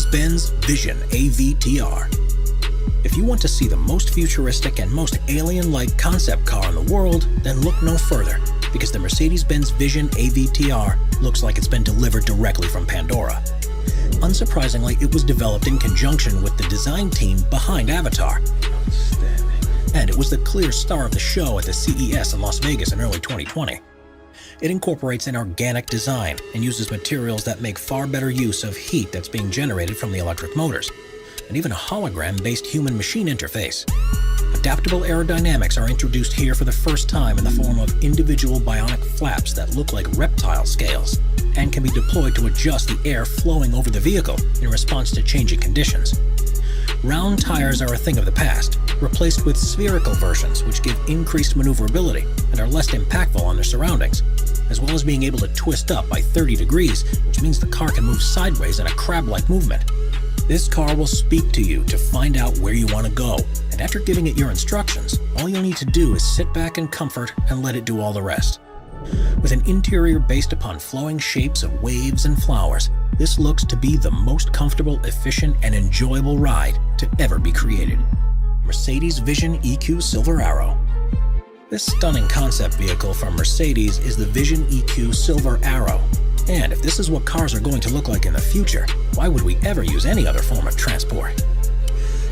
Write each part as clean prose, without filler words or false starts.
Mercedes-Benz Vision AVTR. If you want to see the most futuristic and most alien-like concept car in the world, then look no further, because the Mercedes-Benz Vision AVTR looks like it's been delivered directly from Pandora. Unsurprisingly, it was developed in conjunction with the design team behind Avatar. And it was the clear star of the show at the CES in Las Vegas in early 2020. It incorporates an organic design and uses materials that make far better use of heat that's being generated from the electric motors, and even a hologram-based human-machine interface. Adaptable aerodynamics are introduced here for the first time in the form of individual bionic flaps that look like reptile scales and can be deployed to adjust the air flowing over the vehicle in response to changing conditions. Round tires are a thing of the past, replaced with spherical versions which give increased maneuverability and are less impactful on their surroundings, as well as being able to twist up by 30 degrees, which means the car can move sideways in a crab-like movement. This car will speak to you to find out where you want to go, and after giving it your instructions, all you'll need to do is sit back in comfort and let it do all the rest. With an interior based upon flowing shapes of waves and flowers, this looks to be the most comfortable, efficient, and enjoyable ride to ever be created. Mercedes Vision EQ Silver Arrow. This stunning concept vehicle from Mercedes is the Vision EQ Silver Arrow. And if this is what cars are going to look like in the future, why would we ever use any other form of transport?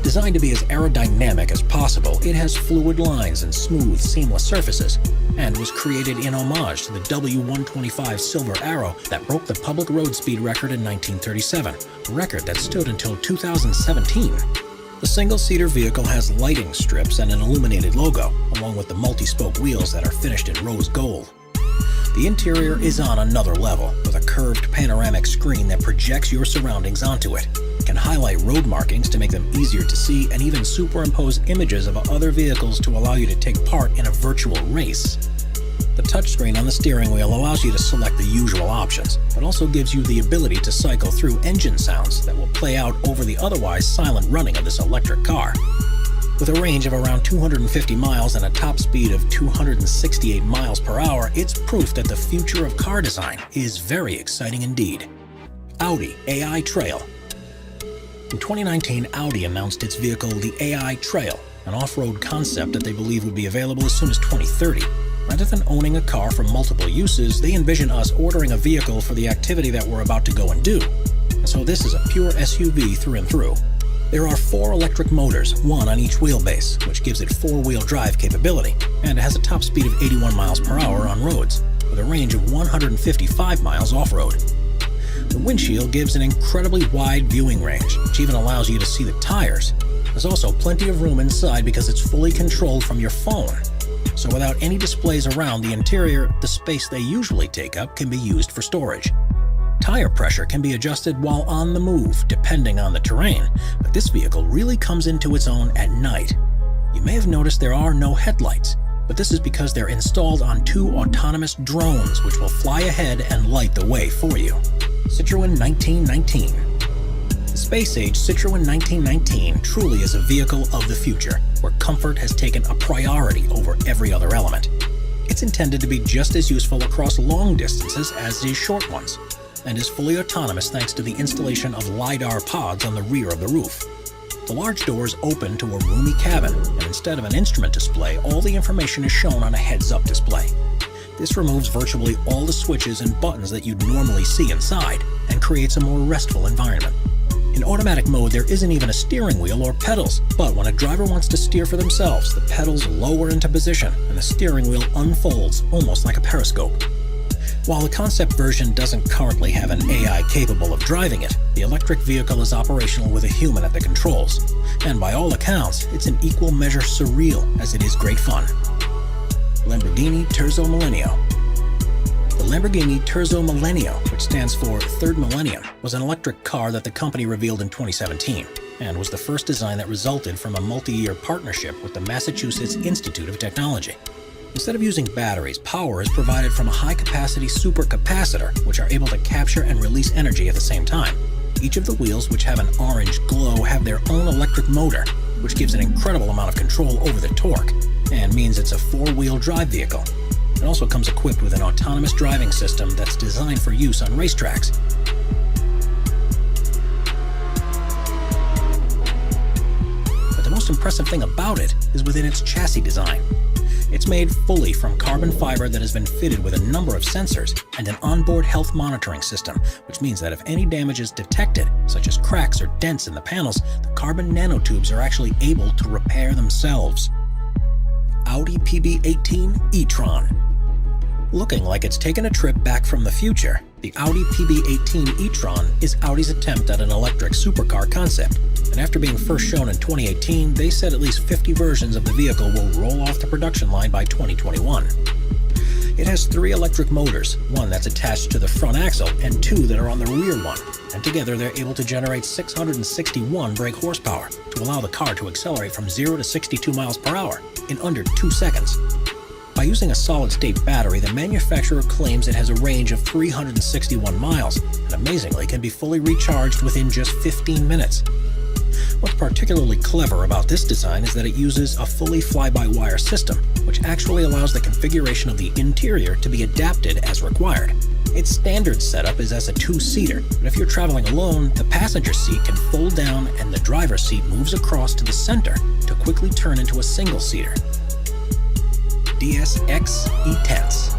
Designed to be as aerodynamic as possible, it has fluid lines and smooth, seamless surfaces, and was created in homage to the W125 Silver Arrow that broke the public road speed record in 1937, a record that stood until 2017. The single-seater vehicle has lighting strips and an illuminated logo, along with the multi-spoke wheels that are finished in rose gold. The interior is on another level, with a curved panoramic screen that projects your surroundings onto it. It can highlight road markings to make them easier to see and even superimpose images of other vehicles to allow you to take part in a virtual race. The touchscreen on the steering wheel allows you to select the usual options, but also gives you the ability to cycle through engine sounds that will play out over the otherwise silent running of this electric car. With a range of around 250 miles and a top speed of 268 miles per hour, it's proof that the future of car design is very exciting indeed. Audi AI Trail. In 2019, Audi announced its vehicle, the AI Trail, an off-road concept that they believe would be available as soon as 2030. Rather than owning a car for multiple uses, they envision us ordering a vehicle for the activity that we're about to go and do. And so this is a pure SUV through and through. There are 4 electric motors, one on each wheelbase, which gives it 4-wheel drive capability, and it has a top speed of 81 miles per hour on roads, with a range of 155 miles off-road. The windshield gives an incredibly wide viewing range, which even allows you to see the tires. There's also plenty of room inside because it's fully controlled from your phone. So without any displays around the interior, the space they usually take up can be used for storage. Tire pressure can be adjusted while on the move, depending on the terrain, but this vehicle really comes into its own at night. You may have noticed there are no headlights, but this is because they're installed on 2 autonomous drones which will fly ahead and light the way for you. Citroën 1919. The space-age Citroën 1919 truly is a vehicle of the future, where comfort has taken a priority over every other element. It's intended to be just as useful across long distances as these short ones, and is fully autonomous thanks to the installation of LiDAR pods on the rear of the roof. The large doors open to a roomy cabin, and instead of an instrument display, all the information is shown on a heads-up display. This removes virtually all the switches and buttons that you'd normally see inside, and creates a more restful environment. In automatic mode, there isn't even a steering wheel or pedals, but when a driver wants to steer for themselves, the pedals lower into position, and the steering wheel unfolds almost like a periscope. While the concept version doesn't currently have an AI capable of driving it, the electric vehicle is operational with a human at the controls. And by all accounts, it's in equal measure surreal as it is great fun. Lamborghini Terzo Millennio. The Lamborghini Terzo Millennio, which stands for Third Millennium, was an electric car that the company revealed in 2017, and was the first design that resulted from a multi-year partnership with the Massachusetts Institute of Technology. Instead of using batteries, power is provided from a high-capacity supercapacitor, which are able to capture and release energy at the same time. Each of the wheels, which have an orange glow, have their own electric motor, which gives an incredible amount of control over the torque, and means it's a 4-wheel drive vehicle. It also comes equipped with an autonomous driving system that's designed for use on racetracks. most impressive thing about it is within its chassis design. It's made fully from carbon fiber that has been fitted with a number of sensors and an onboard health monitoring system, which means that if any damage is detected, such as cracks or dents in the panels, the carbon nanotubes are actually able to repair themselves. Audi PB18 e-tron. Looking like it's taken a trip back from the future, the Audi PB18 e-tron is Audi's attempt at an electric supercar concept. And after being first shown in 2018, they said at least 50 versions of the vehicle will roll off the production line by 2021. It has 3 electric motors, one that's attached to the front axle and 2 that are on the rear one. And together they're able to generate 661 brake horsepower to allow the car to accelerate from 0 to 62 miles per hour in under 2 seconds. By using a solid-state battery, the manufacturer claims it has a range of 361 miles, and amazingly can be fully recharged within just 15 minutes. What's particularly clever about this design is that it uses a fully fly-by-wire system, which actually allows the configuration of the interior to be adapted as required. Its standard setup is as a 2-seater, but if you're traveling alone, the passenger seat can fold down and the driver's seat moves across to the center to quickly turn into a single-seater. DS-X E-Tense.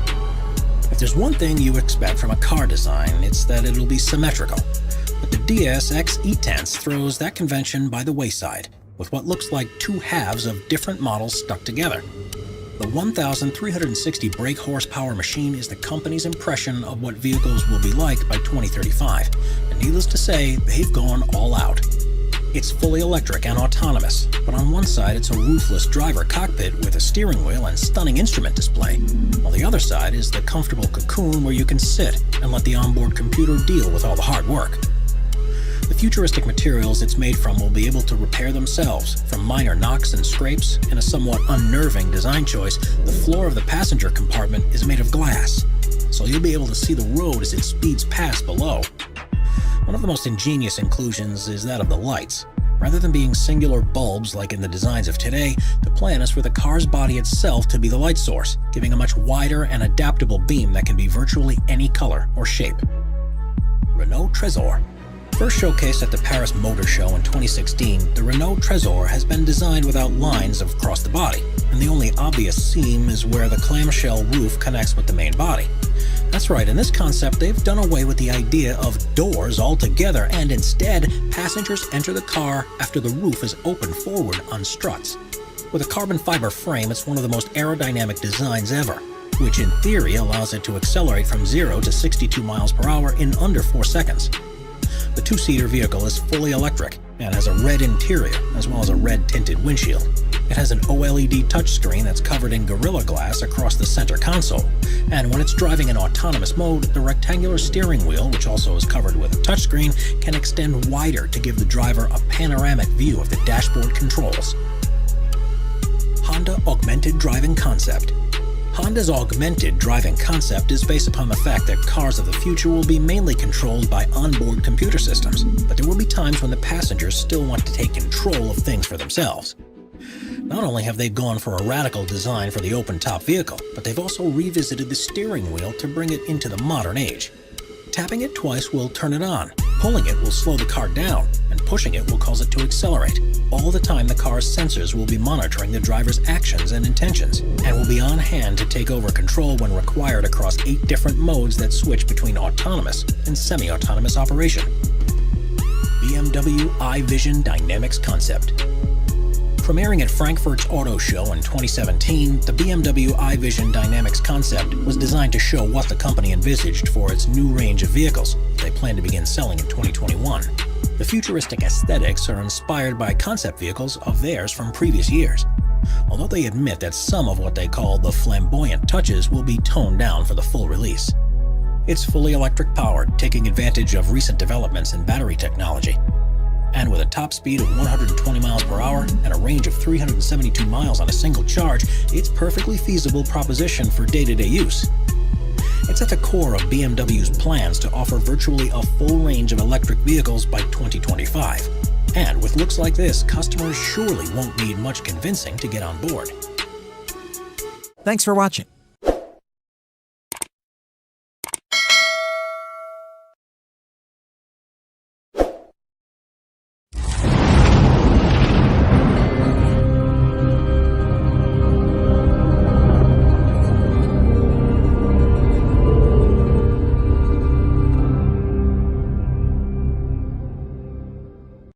If there's one thing you expect from a car design, it's that it'll be symmetrical. But the DS-X E-Tense throws that convention by the wayside, with what looks like 2 halves of different models stuck together. The 1,360 brake horsepower machine is the company's impression of what vehicles will be like by 2035, and needless to say, they've gone all out. It's fully electric and autonomous, but on one side it's a roofless driver cockpit with a steering wheel and stunning instrument display, while the other side is the comfortable cocoon where you can sit and let the onboard computer deal with all the hard work. The futuristic materials it's made from will be able to repair themselves, from minor knocks and scrapes. In a somewhat unnerving design choice, the floor of the passenger compartment is made of glass, so you'll be able to see the road as it speeds past below. One of the most ingenious inclusions is that of the lights. Rather than being singular bulbs like in the designs of today, the plan is for the car's body itself to be the light source, giving a much wider and adaptable beam that can be virtually any color or shape. Renault Trésor. First showcased at the Paris Motor Show in 2016, the Renault Trésor has been designed without lines across the body, and the only obvious seam is where the clamshell roof connects with the main body. That's right, in this concept they've done away with the idea of doors altogether, and instead, passengers enter the car after the roof is opened forward on struts. With a carbon fiber frame, it's one of the most aerodynamic designs ever, which in theory allows it to accelerate from 0 to 62 miles per hour in under 4 seconds. The 2-seater vehicle is fully electric and has a red interior as well as a red tinted windshield. It has an OLED touchscreen that's covered in Gorilla Glass across the center console, and when it's driving in autonomous mode, the rectangular steering wheel, which also is covered with a touchscreen, can extend wider to give the driver a panoramic view of the dashboard controls. Honda Augmented Driving Concept. Honda's augmented driving concept is based upon the fact that cars of the future will be mainly controlled by onboard computer systems, but there will be times when the passengers still want to take control of things for themselves. Not only have they gone for a radical design for the open-top vehicle, but they've also revisited the steering wheel to bring it into the modern age. Tapping it twice will turn it on, pulling it will slow the car down, and pushing it will cause it to accelerate. All the time the car's sensors will be monitoring the driver's actions and intentions, and will be on hand to take over control when required across 8 different modes that switch between autonomous and semi-autonomous operation. BMW iVision Dynamics Concept. Premiering at Frankfurt's Auto Show in 2017, the BMW iVision Dynamics concept was designed to show what the company envisaged for its new range of vehicles they plan to begin selling in 2021. The futuristic aesthetics are inspired by concept vehicles of theirs from previous years, although they admit that some of what they call the flamboyant touches will be toned down for the full release. It's fully electric powered, taking advantage of recent developments in battery technology. And with a top speed of 120 miles per hour and a range of 372 miles on a single charge, it's a perfectly feasible proposition for day-to-day use. It's at the core of BMW's plans to offer virtually a full range of electric vehicles by 2025. And with looks like this, customers surely won't need much convincing to get on board. Thanks for watching.